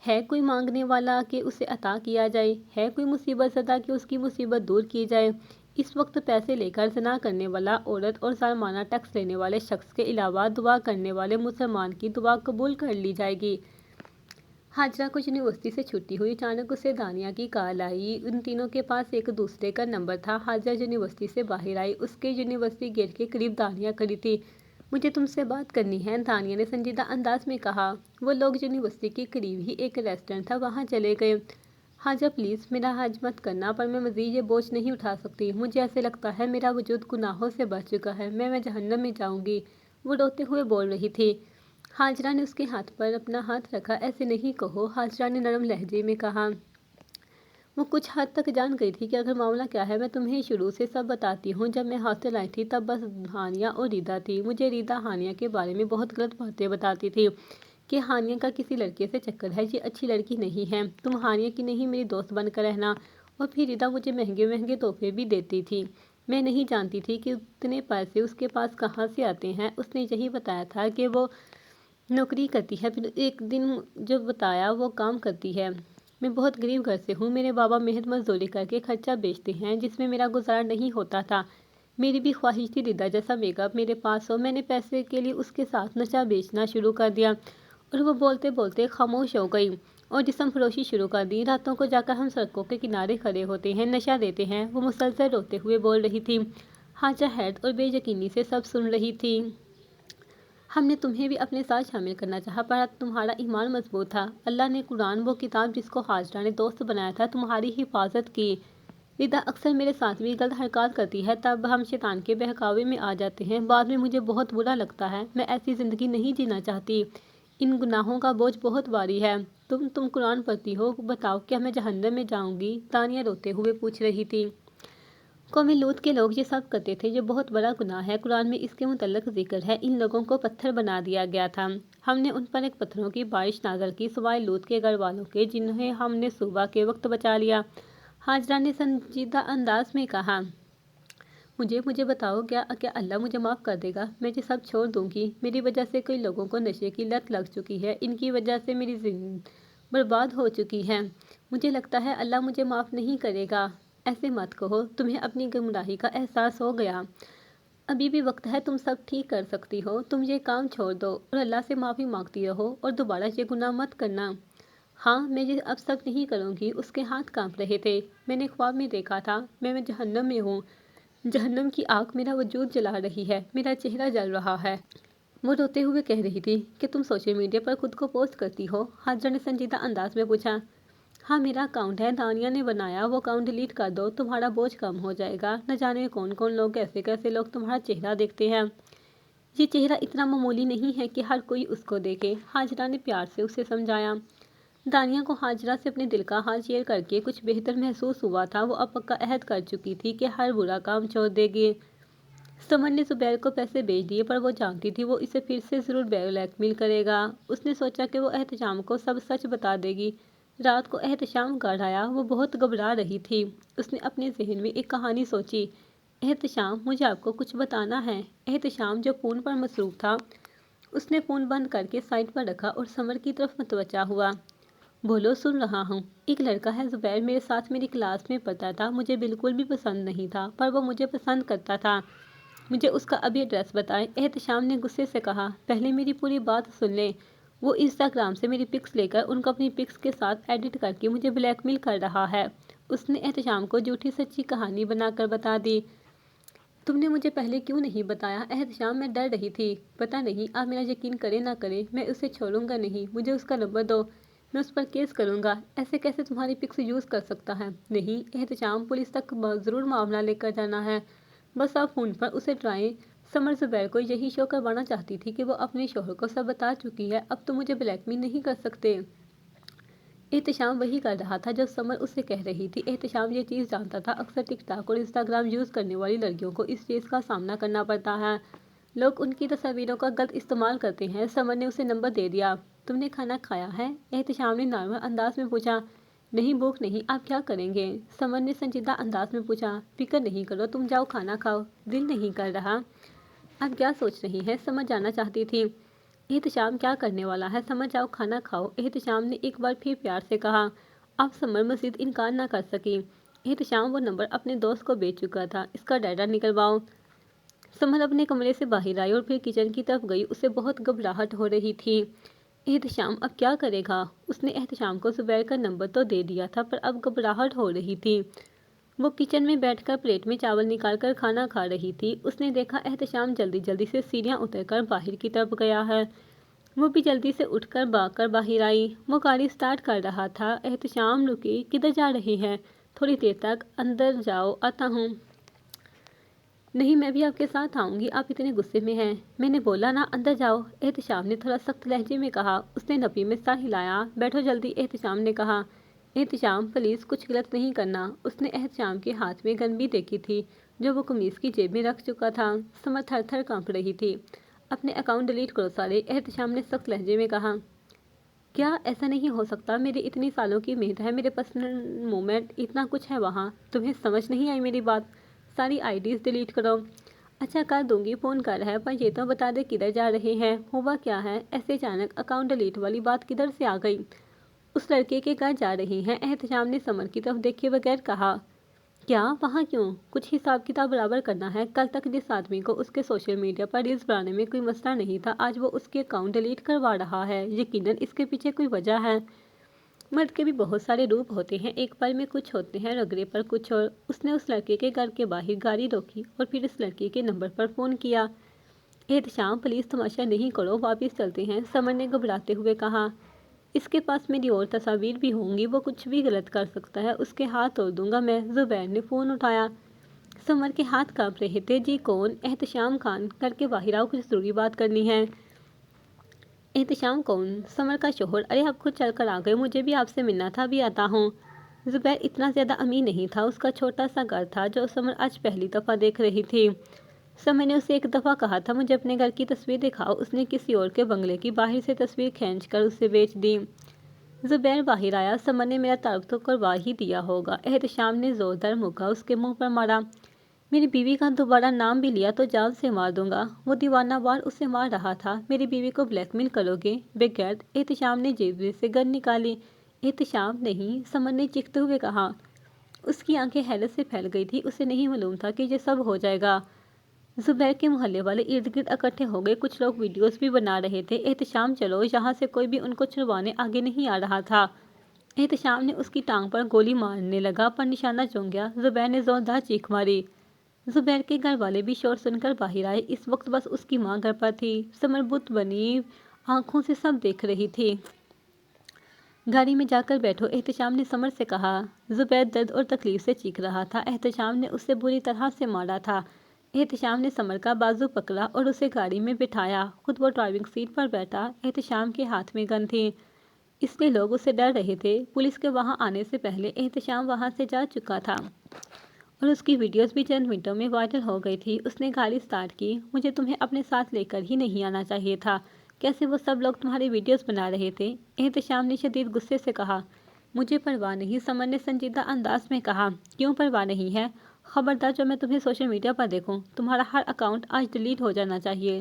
ہے کوئی مانگنے والا کہ اسے عطا کیا جائے، ہے کوئی مصیبت زدہ کہ اس کی مصیبت دور کی جائے۔ اس وقت پیسے لے کر زنا کرنے والا عورت اور ظالمانہ ٹیکس لینے والے شخص کے علاوہ دعا کرنے والے مسلمان کی دعا قبول کر لی جائے گی۔ حاجرہ کو یونیورسٹی سے چھٹی ہوئی، اچانک اسے دانیہ کی کال آئی۔ ان تینوں کے پاس ایک دوسرے کا نمبر تھا۔ حاجرہ یونیورسٹی سے باہر آئی، اس کے یونیورسٹی گیٹ کے قریب دانیہ کھڑی تھی۔ مجھے تم سے بات کرنی ہے، دانیہ نے سنجیدہ انداز میں کہا۔ وہ لوگ یونیورسٹی کے قریب ہی ایک ریسٹورنٹ تھا، وہاں چلے گئے۔ حاجرہ پلیز میرا حرج مت کرنا، پر میں مزید یہ بوجھ نہیں اٹھا سکتی، مجھے ایسے لگتا ہے میرا وجود گناہوں سے بھر چکا ہے، میں جہنم میں جاؤں گی، وہ روتے ہوئے بول رہی تھی۔ حاجرہ نے اس کے ہاتھ پر اپنا ہاتھ رکھا۔ ایسے نہیں کہو، حاجرہ نے نرم لہجے میں کہا۔ وہ کچھ حد تک جان گئی تھی کہ اگر معاملہ کیا ہے میں تمہیں شروع سے سب بتاتی ہوں۔ جب میں ہاسٹل آئی تھی تب بس ہانیہ اور ریدا تھی۔ مجھے ریدا ہانیہ کے بارے میں بہت غلط باتیں بتاتی تھی کہ ہانیہ کا کسی لڑکے سے چکر ہے، یہ اچھی لڑکی نہیں ہے، تم ہانیہ کی نہیں میری دوست بن کر رہنا۔ اور پھر ریدا مجھے مہنگے مہنگے تحفے بھی دیتی تھی۔ میں نہیں جانتی تھی کہ اتنے پیسے اس کے پاس کہاں سے آتے ہیں۔ اس نے یہی بتایا تھا کہ وہ نوکری کرتی ہے، پھر ایک دن جو بتایا وہ کام کرتی ہے۔ میں بہت غریب گھر سے ہوں، میرے بابا محنت مزدوری کر کے خرچہ بیچتے ہیں جس میں میرا گزارا نہیں ہوتا تھا۔ میری بھی خواہش تھی ریدا جیسا میک اپ میرے پاس ہو۔ میں نے پیسے کے لیے اس کے ساتھ نشہ بیچنا شروع کر دیا، اور وہ بولتے بولتے خاموش ہو گئی اور جسم فروشی شروع کر دی۔ راتوں کو جا کر ہم سڑکوں کے کنارے کھڑے ہوتے ہیں، نشہ دیتے ہیں، وہ مسلسل روتے ہوئے بول رہی تھی۔ حاجرہ حیرت اور بے یقینی سے سب سن رہی تھی۔ ہم نے تمہیں بھی اپنے ساتھ شامل کرنا چاہا، پر تمہارا ایمان مضبوط تھا۔ اللہ نے قرآن، وہ کتاب جس کو حاجرہ نے دوست بنایا تھا، تمہاری حفاظت کی۔ ریدا اکثر میرے ساتھ بھی غلط حرکات کرتی ہے، تب ہم شیطان کے بہکاوے میں آ جاتے ہیں، بعد میں مجھے بہت برا لگتا ہے، میں ایسی زندگی نہیں جینا چاہتی، ان گناہوں کا بوجھ بہت بھاری ہے۔ تم قرآن پڑھتی ہو، بتاؤ کیا میں جہنم میں جاؤں گی؟ دانیہ روتے ہوئے پوچھ رہی تھی۔ قوم لوط کے لوگ یہ سب کرتے تھے، یہ بہت بڑا گناہ ہے، قرآن میں اس کے متعلق ذکر ہے، ان لوگوں کو پتھر بنا دیا گیا تھا، ہم نے ان پر ایک پتھروں کی بارش نازل کی سوائے لوط کے گھر والوں کے جنہیں ہم نے صبح کے وقت بچا لیا۔ حاجرہ نے سنجیدہ انداز میں کہا، مجھے بتاؤ کیا اللہ مجھے معاف کر دے گا؟ میں یہ سب چھوڑ دوں گی، میری وجہ سے کئی لوگوں کو نشے کی لت لگ چکی ہے، ان کی وجہ سے میری زندگی برباد ہو چکی ہے، مجھے لگتا ہے اللہ مجھے معاف نہیں کرے گا۔ ایسے مت کہو، تمہیں اپنی گمراہی کا احساس ہو گیا، ابھی بھی وقت ہے، تم سب ٹھیک کر سکتی ہو، تم یہ کام چھوڑ دو اور اللہ سے معافی مانگتی رہو اور دوبارہ یہ گناہ مت کرنا۔ ہاں، میں یہ اب سب نہیں کروں گی۔ اس کے ہاتھ کانپ رہے تھے۔ میں نے خواب میں دیکھا تھا، میں جہنم میں ہوں، جہنم کی آگ میرا وجود جلا رہی ہے، میرا چہرہ جل رہا ہے۔ وہ روتے ہوئے کہہ رہی تھی کہ تم سوشل میڈیا پر خود کو پوسٹ کرتی ہو؟ حاجرہ نے سنجیدہ انداز میں پوچھا۔ ہاں، میرا اکاؤنٹ ہے، دانیہ نے بنایا، وہ اکاؤنٹ ڈیلیٹ کر دو، تمہارا بوجھ کم ہو جائے گا، نہ جانے کون کون لوگ کیسے لوگ تمہارا چہرہ دیکھتے ہیں، یہ چہرہ اتنا معمولی نہیں ہے کہ ہر کوئی اس کو دیکھے، حاجرہ نے پیار سے اسے سمجھایا۔ دانیہ کو حاجرہ سے اپنے دل کا حال شیئر کر کے کچھ بہتر محسوس ہوا تھا، وہ اب پکا عہد کر چکی تھی کہ ہر برا کام چھوڑ دے گی۔ سمر نے زبیر کو پیسے بھیج دیے، پر وہ جانتی تھی وہ اسے پھر سے ضرور بلیک میل کرے گا۔ اس نے سوچا کہ وہ احتشام کو سب سچ بتا دے گی، رات کو احتشام گھر آیا، وہ بہت گھبرا رہی تھی۔ اس نے اپنے ذہن میں ایک کہانی سوچی۔ احتشام، مجھے آپ کو کچھ بتانا ہے۔ احتشام جو فون پر مصروف تھا، اس نے فون بند کر کے سائڈ پر رکھا اور سمر کی طرف متوجہ ہوا۔ بولو، سن رہا ہوں۔ ایک لڑکا ہے زبیر، میرے ساتھ میری کلاس میں پڑھتا تھا، مجھے بالکل بھی پسند نہیں تھا، پر وہ مجھے پسند کرتا تھا۔ مجھے اس کا ابھی ایڈریس بتائیں۔ احتشام نے غصے سے کہا۔ پہلے میری پوری بات سن لیں۔ وہ انسٹاگرام سے میری پکس لے کر ان کو اپنی پکس کے ساتھ ایڈٹ کر کے مجھے بلیک میل کر رہا ہے۔ اس نے احتشام کو جھوٹی سچی کہانی بنا کر بتا دی۔ تم نے مجھے پہلے کیوں نہیں بتایا؟ احتشام، میں ڈر رہی تھی۔ پتہ نہیں، آپ میرا یقین کریں نہ کریں، میں اسے چھوڑوں گا نہیں۔ مجھے اس کا نمبر دو، میں اس پر کیس کروں گا۔ ایسے کیسے تمہاری پکس یوز کر سکتا ہے؟ نہیں احتشام، پولیس تک ضرور معاملہ لے کر جانا ہے، بس آپ فون پر اسے ڈرائیں۔ سمر زبیر کو یہی شو کروانا چاہتی تھی کہ وہ اپنے شوہر کو سب بتا چکی ہے، اب تو مجھے بلیک میل نہیں کر سکتے۔ احتشام وہی کر رہا تھا جو سمر اسے کہہ رہی تھی۔ احتشام یہ چیز جانتا تھا، اکثر ٹک ٹاک اور انسٹاگرام یوز کرنے والی لڑکیوں کو اس چیز کا سامنا کرنا پڑتا ہے۔ لوگ ان کی تصاویروں کا غلط استعمال کرتے ہیں۔ سمر نے اسے نمبر دے دیا۔ تم نے کھانا کھایا ہے؟ احتشام نے نارمل انداز میں پوچھا۔ نہیں، بھوک نہیں، آپ کیا کریں گے؟ سمر نے سنجیدہ انداز میں پوچھا۔ فکر نہیں کرو، تم جاؤ کھانا کھاؤ، دل نہیں کر رہا۔ اب کیا سوچ رہی ہے؟ سمر جاننا چاہتی تھی۔ احتشام کیا کرنے والا ہے؟ سمر جاؤ کھانا کھاؤ، احتشام نے ایک بار پھر پیار سے کہا۔ اب سمر مزید انکار نہ کر سکی۔ احتشام وہ نمبر اپنے دوست کو بھیج چکا تھا، اس کا ڈیٹا نکلواؤ۔ سمر اپنے کمرے سے باہر آئی اور پھر کچن کی طرف گئی، اسے بہت گھبراہٹ ہو رہی تھی۔ احتشام اب کیا کرے گا؟ اس نے احتشام کو زبیر کا نمبر تو دے دیا تھا، پر اب گھبراہٹ ہو رہی تھی۔ وہ کچن میں بیٹھ کر پلیٹ میں چاول نکال کر کھانا کھا رہی تھی۔ اس نے دیکھا احتشام جلدی جلدی سے سیڑھیاں اتر کر باہر کی طرف گیا ہے۔ وہ بھی جلدی سے اٹھ کر بھاگ کر باہر آئی۔ وہ گاڑی سٹارٹ کر رہا تھا۔ احتشام رکی، کدھر جا رہی ہے؟ تھوڑی دیر تک اندر جاؤ، آتا ہوں۔ نہیں، میں بھی آپ کے ساتھ آؤں گی، آپ اتنے غصے میں ہیں۔ میں نے بولا نا اندر جاؤ، احتشام نے تھوڑا سخت لہجے میں کہا۔ اس نے نفی میں سر ہلایا۔ بیٹھو جلدی، احتشام نے کہا۔ احتشام پلیز کچھ غلط نہیں کرنا۔ اس نے احتشام کے ہاتھ میں گن بھی دیکھی تھی جو وہ قمیص کی جیب میں رکھ چکا تھا۔ سمر تھر تھر کانپ رہی تھی۔ اپنے اکاؤنٹ ڈیلیٹ کرو سارے، احتشام نے سخت لہجے میں کہا۔ کیا ایسا نہیں ہو سکتا؟ میری اتنی سالوں کی محنت ہے، میرے پرسنل مومنٹ، اتنا کچھ ہے وہاں، تمہیں سمجھ نہیں آئی میری بات؟ ساری آئی ڈیز ڈیلیٹ کرو۔ اچھا کر دوں گی، فون کر ہے، پر یہ تو بتا دے کدھر جا رہے ہیں، ہوا کیا ہے؟ ایسے اچانک اکاؤنٹ ڈیلیٹ والی بات کدھر سے آ گئی؟ اس لڑکے کے گھر جا رہی ہیں، احتشام نے سمر کی طرف دیکھے بغیر کہا۔ کیا؟ وہاں کیوں؟ کچھ حساب کتاب برابر کرنا ہے۔ کل تک جس آدمی کو اس کے سوشل میڈیا پر ریلز بنانے میں کوئی مسئلہ نہیں تھا، آج وہ اس کے اکاؤنٹ ڈیلیٹ کروا رہا ہے۔ یقیناً اس کے پیچھے کوئی وجہ ہے۔ مرد کے بھی بہت سارے روپ ہوتے ہیں، ایک پل میں کچھ ہوتے ہیں، رگڑے پر کچھ اور۔ اس نے اس لڑکے کے گھر کے باہر گاڑی روکی اور پھر اس لڑکے کے نمبر پر فون کیا۔ احتشام پلیز تماشا نہیں کرو، واپس چلتے ہیں، سمر نے گھبراتے ہوئے کہا۔ اس کے پاس میری اور تصاویر بھی ہوں گی، وہ کچھ بھی غلط کر سکتا ہے، اس کے ہاتھ توڑ دوں گا میں۔ زبیر نے فون اٹھایا۔ سمر کے ہاتھ کانپ رہے تھے۔ جی کون؟ احتشام خان، کر کے باہر آؤ، کچھ ضروری بات کرنی ہے۔ احتشام کون؟ سمر کا شوہر۔ ارے آپ خود چل کر آ گئے، مجھے بھی آپ سے ملنا تھا، ابھی آتا ہوں۔ زبیر اتنا زیادہ امیر نہیں تھا، اس کا چھوٹا سا گھر تھا جو سمر آج پہلی دفعہ دیکھ رہی تھی۔ سمر نے اسے ایک دفعہ کہا تھا مجھے اپنے گھر کی تصویر دکھاؤ، اس نے کسی اور کے بنگلے کی باہر سے تصویر کھینچ کر اسے بیچ دی۔ زبیر باہر آیا۔ سمر نے میرا تعارف تو کروا ہی دیا ہوگا، احتشام نے زوردار مکہ اس کے منہ پر مارا۔ میری بیوی کا دوبارہ نام بھی لیا تو جان سے مار دوں گا۔ وہ دیوانہ وار اسے مار رہا تھا۔ میری بیوی کو بلیک میل کرو گے؟ بغیر؟ احتشام نے جیب سے گن نکالی۔ احتشام نہیں، سمر نے چیختے ہوئے کہا۔ اس کی آنکھیں حیرت سے پھیل گئی تھی، اسے نہیں معلوم تھا کہ یہ سب ہو جائے گا۔ زبیر کے محلے والے ارد گرد اکٹھے ہو گئے، کچھ لوگ ویڈیوز بھی بنا رہے تھے۔ احتشام چلو یہاں سے، کوئی بھی ان کو چھڑوانے آگے نہیں آ رہا تھا۔ احتشام نے اس کی ٹانگ پر گولی مارنے لگا، پر نشانہ چونک گیا۔ زبیر نے زوردار چیخ ماری۔ زبیر کے گھر والے بھی شور سن کر باہر آئے۔ اس وقت بس اس کی ماں گھر پر تھی۔ سمر بت بنی آنکھوں سے سب دیکھ رہی تھی۔ گاڑی میں جا کر بیٹھو، احتشام نے سمر سے کہا۔ زبیر درد اور تکلیف سے چیخ رہا تھا، احتشام نے اسے بری طرح سے مارا تھا۔ احتشام نے سمر کا بازو پکڑا اور اسے گاڑی میں بٹھایا، خود وہ ڈرائیونگ سیٹ پر بیٹھا۔ احتشام کے ہاتھ میں گن تھی، اس لیے لوگ اسے ڈر رہے تھے۔ پولیس کے وہاں آنے سے پہلے احتشام وہاں سے جا چکا تھا اور اس کی ویڈیوز بھی چند منٹوں میں وائرل ہو گئی تھی۔ اس نے گاڑی سٹارٹ کی۔ مجھے تمہیں اپنے ساتھ لے کر ہی نہیں آنا چاہیے تھا، کیسے وہ سب لوگ تمہاری ویڈیوز بنا رہے تھے؟ احتشام نے شدید غصے سے کہا۔ مجھے پرواہ نہیں، سمر نے سنجیدہ انداز میں کہا۔ کیوں پرواہ نہیں ہے؟ خبردار جو میں تمہیں سوشل میڈیا پر دیکھوں، تمہارا ہر اکاؤنٹ آج ڈیلیٹ ہو جانا چاہیے۔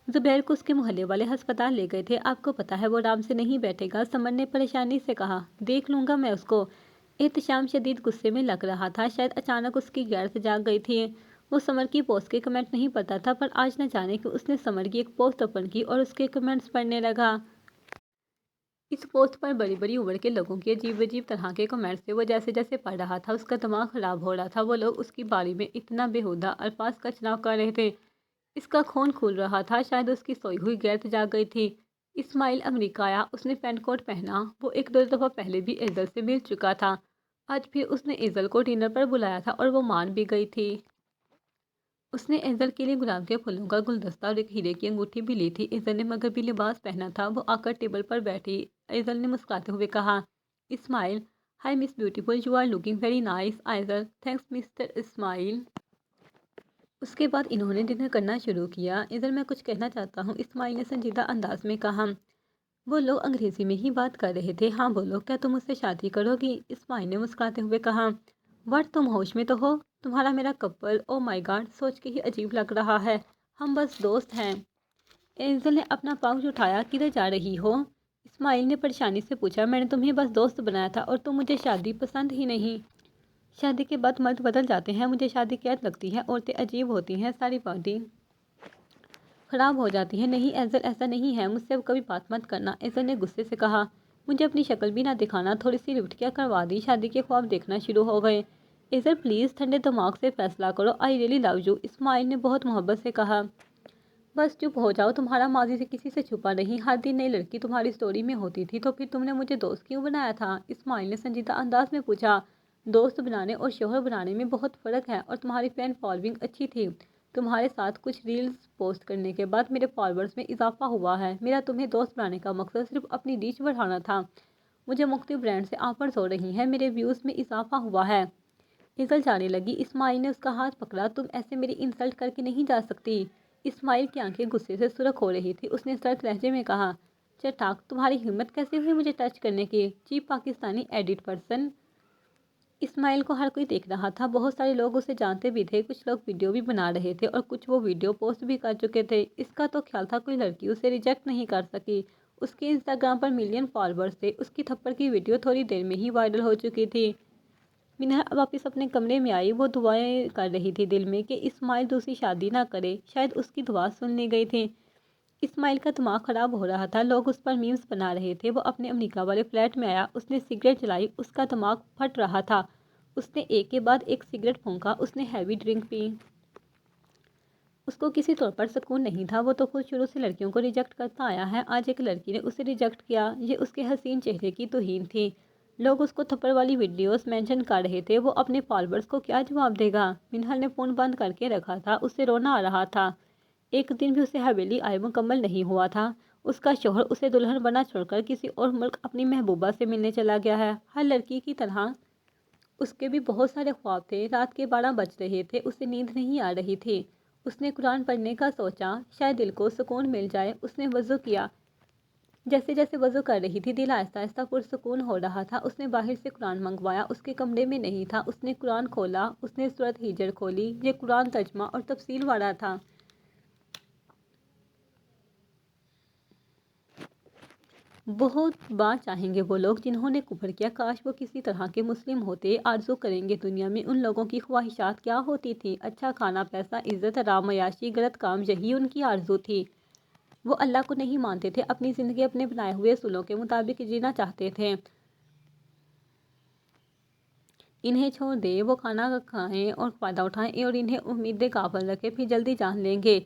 زبیر کو اس کے محلے والے ہسپتال لے گئے تھے، آپ کو پتا ہے وہ آرام سے نہیں بیٹھے گا، سمر نے پریشانی سے کہا۔ دیکھ لوں گا میں اس کو۔ احتشام شدید غصے میں لگ رہا تھا، شاید اچانک اس کی غیرت جاگ گئی تھی۔ وہ سمر کی پوسٹ کے کمنٹ نہیں پڑھتا تھا، پر آج نہ جانے کہ اس نے سمر کی ایک پوسٹ اوپن کی اور اس کے کمنٹس پڑھنے لگا۔ اس پوسٹ پر بڑی بڑی عمر کے لوگوں کے عجیب عجیب طرح کے کمنٹس تھے۔ وہ جیسے جیسے پڑھ رہا تھا اس کا دماغ خراب ہو رہا تھا۔ وہ لوگ اس کے بارے میں اتنا بیہودہ الفاظ کا چناؤ کر رہے تھے، اس کا خون کھول رہا تھا، شاید اس کی سوئی ہوئی غیرت جاگ گئی تھی۔ اسماعیل امریکہ آیا، اس نے پینٹ کوٹ پہنا۔ وہ ایک دو دفعہ پہلے بھی ایزل سے مل چکا تھا، آج پھر اس نے ایزل کو ڈنر پر بلایا تھا اور وہ مان بھی گئی تھی۔ اس نے ایزل کے لیے گلاب کے پھولوں کا گلدستہ اور ایک ہیرے کی انگوٹھی بھی لی تھی۔ ایزل نے مغربی لباس پہنا تھا، وہ آ کر ٹیبل پر بیٹھی۔ ایزل نے مسکراتے ہوئے کہا، Ismail, hi miss beautiful, you are looking very nice. ایزل، تھینکس مسٹر اسماعیل۔ اس کے بعد انہوں نے ڈنر کرنا شروع کیا۔ ایزل، میں کچھ کہنا چاہتا ہوں، اسماعیل نے سنجیدہ انداز میں کہا۔ وہ لوگ انگریزی میں ہی بات کر رہے تھے۔ ہاں بولو، کیا تم مجھ سے شادی کرو گی؟ اسماعیل نے مسکراتے ہوئے کہا۔ وٹ، تم ہوش میں تو ہو؟ تمہارا میرا کپل، او مائی گاڈ، سوچ کے ہی عجیب لگ رہا ہے، ہم بس دوست ہیں۔ ایزل نے اپنا پاؤچ اٹھایا، کدھر جا رہی ہو؟ اسماعیل نے پریشانی سے پوچھا۔ میں نے تمہیں بس دوست بنایا تھا اور تم مجھے شادی پسند ہی نہیں۔ شادی کے بعد مرد بدل جاتے ہیں، مجھے شادی قید لگتی ہے، عورتیں عجیب ہوتی ہیں، ساری باڈی خراب ہو جاتی ہے۔ نہیں ایزل، ایسا نہیں ہے، مجھ سے اب کبھی بات مت کرنا، ایزل نے غصے سے کہا۔ مجھے اپنی شکل بھی نہ دکھانا، تھوڑی سی لٹکیاں کروا دی، شادی کے خواب دیکھنا شروع ہو گئے۔ ایزل پلیز ٹھنڈے دماغ سے فیصلہ کرو، آئی ریئلی لو یو، اسماعیل نے بہت محبت سے کہا۔ بس چپ ہو جاؤ، تمہارا ماضی سے کسی سے چھپا نہیں، ہر دن نئی لڑکی تمہاری سٹوری میں ہوتی تھی، تو پھر تم نے مجھے دوست کیوں بنایا تھا؟ اسماعیل نے سنجیدہ انداز میں پوچھا۔ دوست بنانے اور شوہر بنانے میں بہت فرق ہے، اور تمہاری فین فالوئنگ اچھی تھی، تمہارے ساتھ کچھ ریلز پوسٹ کرنے کے بعد میرے فالوورز میں اضافہ ہوا ہے، میرا تمہیں دوست بنانے کا مقصد صرف اپنی ریچ بڑھانا تھا، مجھے مختلف برانڈ سے آفرز ہو رہی ہیں، میرے ویوز میں اضافہ ہوا ہے۔ ایزل جانے لگی، اسماعیل نے اس کا ہاتھ پکڑا۔ تم ایسے میری انسلٹ کر کے نہیں جا سکتی۔ اسماعیل کی آنکھیں غصے سے سرخ ہو رہی تھی، اس نے سرد لہجے میں کہا، چٹاک، تمہاری ہمت کیسے ہوئی مجھے ٹچ کرنے کی، چیپ پاکستانی ایڈٹ پرسن۔ اسماعیل کو ہر کوئی دیکھ رہا تھا، بہت سارے لوگ اسے جانتے بھی تھے، کچھ لوگ ویڈیو بھی بنا رہے تھے اور کچھ وہ ویڈیو پوسٹ بھی کر چکے تھے۔ اس کا تو خیال تھا کوئی لڑکی اسے ریجیکٹ نہیں کر سکی، اس کے انسٹاگرام پر ملین فالوورز تھے۔ اس کی تھپڑ کی ویڈیو تھوڑی دیر میں ہی وائرل ہو چکی تھی۔ منہا واپس اپنے کمرے میں آئی، وہ دعائیں کر رہی تھی دل میں کہ اسماعیل دوسری شادی نہ کرے، شاید اس کی دعا سن لی گئی تھی۔ اسماعیل کا دماغ خراب ہو رہا تھا، لوگ اس پر میمز بنا رہے تھے۔ وہ اپنے امریکہ والے فلیٹ میں آیا، اس نے سگریٹ جلائی، اس کا دماغ پھٹ رہا تھا، اس نے ایک کے بعد ایک سگریٹ پھونکا، اس نے ہیوی ڈرنک پی۔ اس کو کسی طور پر سکون نہیں تھا، وہ تو خود شروع سے لڑکیوں کو ریجیکٹ کرتا آیا ہے، آج ایک لڑکی نے اسے ریجیکٹ کیا، یہ اس کے حسین چہرے کی توہین تھی۔ لوگ اس کو تھپڑ والی ویڈیوز مینشن کر رہے تھے، وہ اپنے فالوورز کو کیا جواب دے گا؟ منہل نے فون بند کر کے رکھا تھا، اسے رونا آ رہا تھا، ایک دن بھی اسے حویلی آئے مکمل نہیں ہوا تھا، اس کا شوہر اسے دلہن بنا چھوڑ کر کسی اور ملک اپنی محبوبہ سے ملنے چلا گیا ہے۔ ہر لڑکی کی طرح اس کے بھی بہت سارے خواب تھے، رات کے 12 بج رہے تھے، اسے نیند نہیں آ رہی تھی، اس نے قرآن پڑھنے کا سوچا، شاید دل کو سکون مل جائے، اس نے وضو کیا، جیسے جیسے وضو کر رہی تھی دل آہستہ آہستہ پرسکون ہو رہا تھا، اس نے باہر سے قرآن منگوایا، اس کے کمرے میں نہیں تھا، اس نے قرآن کھولا، اس نے سورۃ ہجر کھولی، یہ قرآن ترجمہ اور تفصیل والا تھا۔ بہت بار چاہیں گے وہ لوگ جنہوں نے کفر کیا، کاش وہ کسی طرح کے مسلم ہوتے، آرزو کریں گے دنیا میں ان لوگوں کی خواہشات کیا ہوتی تھیں، اچھا کھانا، پیسہ، عزت، آرام، عیاشی، غلط کام، یہی ان کی آرزو تھی۔ وہ اللہ کو نہیں مانتے تھے، اپنی زندگی اپنے بنائے ہوئے اصولوں کے مطابق جینا چاہتے تھے۔ انہیں چھوڑ دیں، وہ کھانا کھائیں اور فائدہ اٹھائیں اور انہیں امیدیں غافل رکھیں، پھر جلدی جان لیں گے۔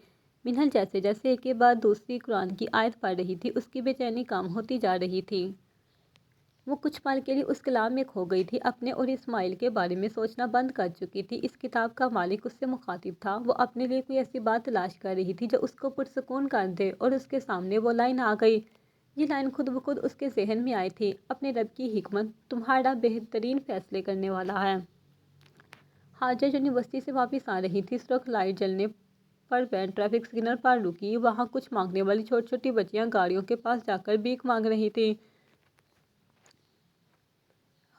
منہل جیسے جیسے ایک کے بعد دوسری قرآن کی آیت پڑھ رہی تھی، اس کی بے چینی کم ہوتی جا رہی تھی۔ وہ کچھ پل کے لیے اس کلام میں کھو گئی تھی، اپنے اور اسماعیل کے بارے میں سوچنا بند کر چکی تھی۔ اس کتاب کا مالک اس سے مخاطب تھا، وہ اپنے لیے کوئی ایسی بات تلاش کر رہی تھی جو اس کو پرسکون کر دے، اور اس کے سامنے وہ لائن آ گئی۔ یہ لائن خود بخود اس کے ذہن میں آئی تھی، اپنے رب کی حکمت، تمہارا بہترین فیصلے کرنے والا ہے۔ ہاجر یونیورسٹی سے واپس آ رہی تھی، سرخ لائٹ جلنے پر وین ٹریفک سگنل پر رکی، وہاں کچھ مانگنے والی چھوٹی چھوٹی بچیاں گاڑیوں کے پاس جا کر بھیک مانگ رہی تھیں۔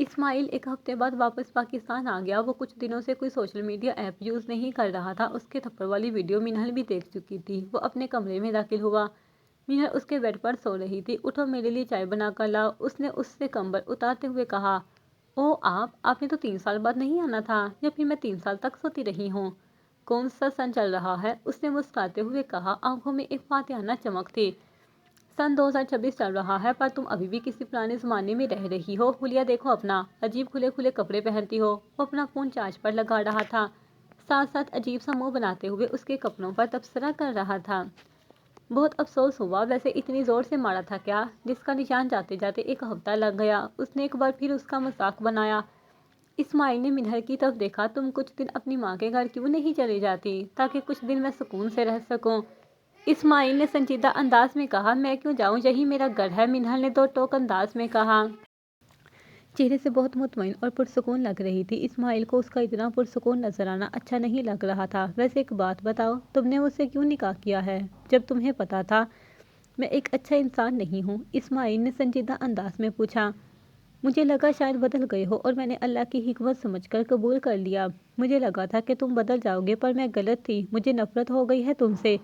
اسماعیل ایک ہفتے بعد واپس پاکستان آ گیا۔ وہ کچھ دنوں سے کوئی سوشل میڈیا ایپ یوز نہیں کر رہا تھا۔ اس کے تھپڑ والی ویڈیو منہل بھی دیکھ چکی تھی۔ وہ اپنے کمرے میں داخل ہوا۔ منہل اس کے بیڈ پر سو رہی تھی۔ اٹھو، میرے لیے چائے بنا کر لاؤ، اس نے اس سے کمبل اتارتے ہوئے کہا۔ او آپ نے تو 3 سال بعد نہیں آنا تھا، یا پھر میں 3 سال تک سوتی رہی ہوں؟ کون سا سن چل رہا ہے؟ اس نے مسکراتے ہوئے کہا۔ آنکھوں میں ایک فاتحانہ چمک تھی۔ سن 2026 چل رہا ہے، پر تم ابھی بھی کسی پرانے زمانے میں رہ رہی ہو۔ حلیہ دیکھو اپنا، عجیب کھلے کھلے کپڑے پہنتی ہو۔ وہ اپنا فون چارج پر لگا رہا تھا، ساتھ ساتھ عجیب سا منہ بناتے ہوئے اس کے کپڑوں پر تبصرہ کر رہا تھا۔ بہت افسوس ہوا، ویسے اتنی زور سے مارا تھا کیا؟ جس کا نشان جاتے جاتے 1 ہفتہ لگ گیا۔ اس نے ایک بار پھر اس کا مذاق بنایا۔ اسماعیل نے منہل کی طرف دیکھا۔ تم کچھ دن اپنی ماں کے گھر کیوں نہیں چلی جاتی، تاکہ کچھ دن میں سکون سے رہ سکوں؟ اسماعیل نے سنجیدہ انداز میں کہا۔ میں کیوں جاؤں، یہی میرا گھر ہے، منہل نے دو ٹوک انداز میں کہا۔ چہرے سے بہت مطمئن اور پرسکون لگ رہی تھی۔ اسماعیل کو اس کا اتنا پرسکون نظر آنا اچھا نہیں لگ رہا تھا۔ ویسے ایک بات بتاؤ، تم نے مجھ سے کیوں نکاح کیا ہے، جب تمہیں پتا تھا میں ایک اچھا انسان نہیں ہوں؟ اسماعیل نے سنجیدہ انداز میں پوچھا۔ مجھے لگا شاید بدل گئے ہو، اور میں نے اللہ کی حکمت سمجھ کر قبول کر لیا۔ مجھے لگا تھا کہ تم بدل جاؤ گے، پر میں غلط تھی۔ مجھے نفرت ہو گئی ہے تم سے۔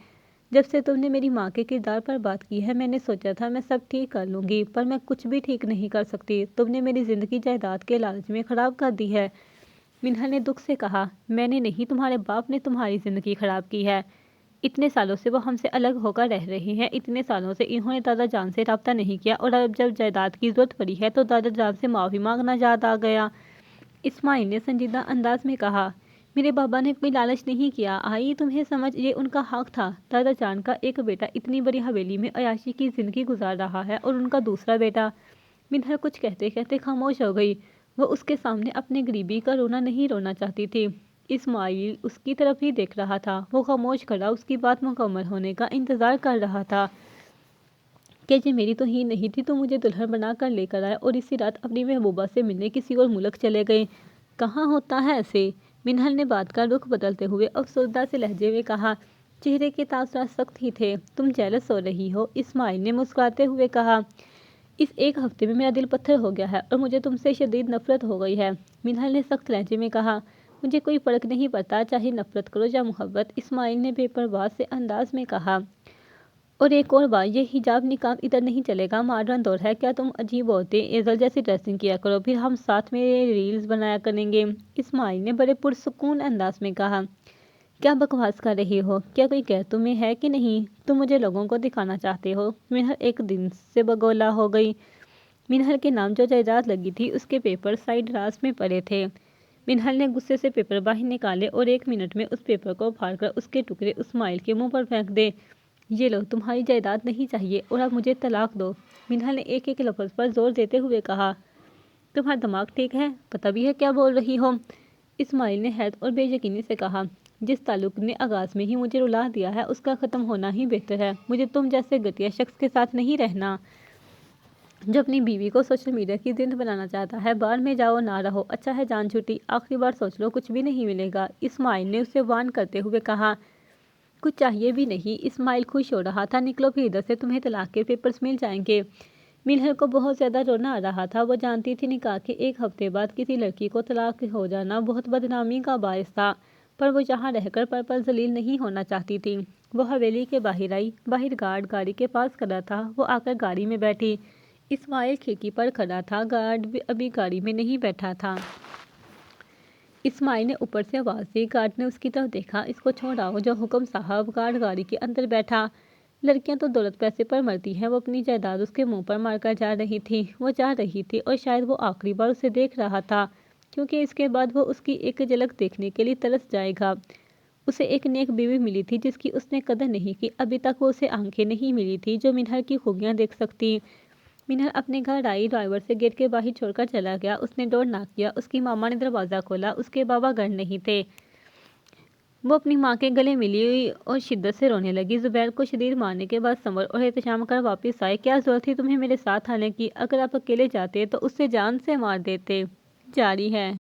جب سے تم نے میری ماں کے کردار پر بات کی ہے، میں نے سوچا تھا میں سب ٹھیک کر لوں گی، پر میں کچھ بھی ٹھیک نہیں کر سکتی۔ تم نے میری زندگی جائیداد کے لالچ میں خراب کر دی ہے، منہل نے دکھ سے کہا۔ میں نے نہیں، تمہارے باپ نے تمہاری زندگی خراب کی ہے۔ اتنے سالوں سے وہ ہم سے الگ ہو کر رہ رہے ہیں۔ اتنے سالوں سے انہوں نے دادا جان سے رابطہ نہیں کیا، اور اب جب جائیداد کی ضرورت پڑی ہے تو دادا جان سے معافی مانگنا یاد آ گیا، اسماعیل نے سنجیدہ انداز میں کہا۔ میرے بابا نے کوئی لالچ نہیں کیا، آئی تمہیں سمجھ، یہ ان کا حق تھا۔ دادا جان کا ایک بیٹا اتنی بڑی حویلی میں عیاشی کی زندگی گزار رہا ہے، اور ان کا دوسرا بیٹا۔ منہل کچھ کہتے کہتے خاموش ہو گئی۔ وہ اس کے سامنے اپنے غریبی کا رونا نہیں رونا چاہتی تھی۔ اسماعیل اس کی طرف ہی دیکھ رہا تھا۔ وہ خاموش کھڑا اس کی بات مکمل ہونے کا انتظار کر رہا تھا۔ کہ یہ میری توہین نہیں تھی، تو مجھے دلہن بنا کر لے کر آئے، اور اسی رات اپنی محبوبہ سے ملنے کسی اور ملک چلے گئے۔ کہاں ہوتا ہے ایسے؟ منہل نے بات کا رخ بدلتے ہوئے افسردہ سے لہجے میں کہا۔ چہرے کے تاثرات سخت ہی تھے۔ تم جیلس ہو رہی ہو، اسماعیل نے مسکراتے ہوئے کہا۔ اس 1 ہفتے میں میرا دل پتھر ہو گیا ہے، اور مجھے تم سے شدید نفرت ہو گئی ہے، منہل نے سخت لہجے میں کہا۔ مجھے کوئی فرق نہیں پڑتا، چاہے نفرت کرو یا محبت، اسماعیل نے بے پرواہ سے انداز میں کہا۔ اور ایک اور بات، یہ حجاب نقاب ادھر نہیں چلے گا، ماڈرن دور ہے۔ کیا تم عجیب عورتیں ایزل جیسی ڈریسنگ کیا کرو، پھر ہم ساتھ میں ریلز بنایا کریں گے، اسماعیل نے بڑے پرسکون انداز میں کہا۔ کیا بکواس کر رہی ہو؟ کیا کوئی غیر تمہیں ہے کہ نہیں؟ تم مجھے لوگوں کو دکھانا چاہتے ہو؟ منہل ایک دن سے بگولا ہو گئی۔ منہل کے نام جو جائیداد لگی تھی، اس کے پیپر سائیڈ دراز میں پڑے تھے۔ منہل نے غصے سے پیپر باہر نکالے، اور 1 منٹ میں اس پیپر کو پھاڑ کر اس کے ٹکڑے اسماعیل کے منہ پر پھینک دے۔ یہ لو، تمہاری جائیداد نہیں چاہیے، اور اب مجھے طلاق دو، منہل نے ایک ایک لفظ پر زور دیتے ہوئے کہا۔ تمہارا دماغ ٹھیک ہے؟ پتہ بھی ہے کیا بول رہی ہو؟ اسماعیل نے حیرت اور بے یقینی سے کہا۔ جس تعلق نے آغاز میں ہی مجھے رلا دیا ہے، اس کا ختم ہونا ہی بہتر ہے۔ مجھے تم جیسے گھٹیا شخص کے ساتھ نہیں رہنا، جو اپنی بیوی کو سوشل میڈیا کی زند بنانا چاہتا ہے۔ باہر میں جاؤ، نہ رہو، اچھا ہے جان چھوٹی، آخری بار سوچ لو، کچھ بھی نہیں ملے گا، اسماعیل نے اسے وارن کرتے ہوئے کہا۔ کچھ چاہیے بھی نہیں، اسماعیل خوش ہو رہا تھا۔ نکلو پھر ادھر سے، تمہیں طلاق کے پیپرز مل جائیں گے۔ منہل کو بہت زیادہ رونا آ رہا تھا۔ وہ جانتی تھی نکاح کے 1 ہفتے بعد کسی لڑکی کو طلاق ہو جانا بہت بدنامی کا باعث تھا، پر وہ یہاں رہ کر پل پل ذلیل نہیں ہونا چاہتی تھی۔ وہ حویلی کے باہر آئی۔ باہر گارڈ گاڑی کے پاس کھڑا تھا۔ وہ آ کر گاڑی میں بیٹھی۔ اسماعیل کھڑکی پر کھڑا تھا، گارڈ ابھی گاڑی میں نہیں بیٹھا تھا۔ اسماعیل نے اوپر سے آواز دی۔ گارڈ نے اس کی طرف دیکھا۔ اس کو چھوڑ آؤ، جو حکم صاحب۔ گارڈ گاڑی کے اندر بیٹھا۔ لڑکیاں تو دولت پیسے پر مرتی ہیں۔ وہ اپنی جائیداد اس کے منہ پر مار کر جا رہی تھی۔ وہ جا رہی تھی، اور شاید وہ آخری بار اسے دیکھ رہا تھا، کیونکہ اس کے بعد وہ اس کی ایک جھلک دیکھنے کے لیے ترس جائے گا۔ اسے ایک نیک بیوی ملی تھی، جس کی اس نے قدر نہیں کی۔ ابھی تک وہ اسے آنکھیں نہیں ملی تھی جو منہل کی خوبیاں دیکھ سکتی۔ منہل اپنے گھر آئی، ڈرائیور سے گیٹ کے باہر چھوڑ کر چلا گیا۔ اس نے ڈور ناک کیا۔ اس کی ماما نے دروازہ کھولا۔ اس کے بابا گھر نہیں تھے۔ وہ اپنی ماں کے گلے ملی اور شدت سے رونے لگی۔ زبیر کو شدید مارنے کے بعد سنور اور احتشام کر واپس آئے۔ کیا ضرورت تھی تمہیں میرے ساتھ آنے کی؟ اگر آپ اکیلے جاتے تو اسے جان سے مار دیتے۔ جاری ہے۔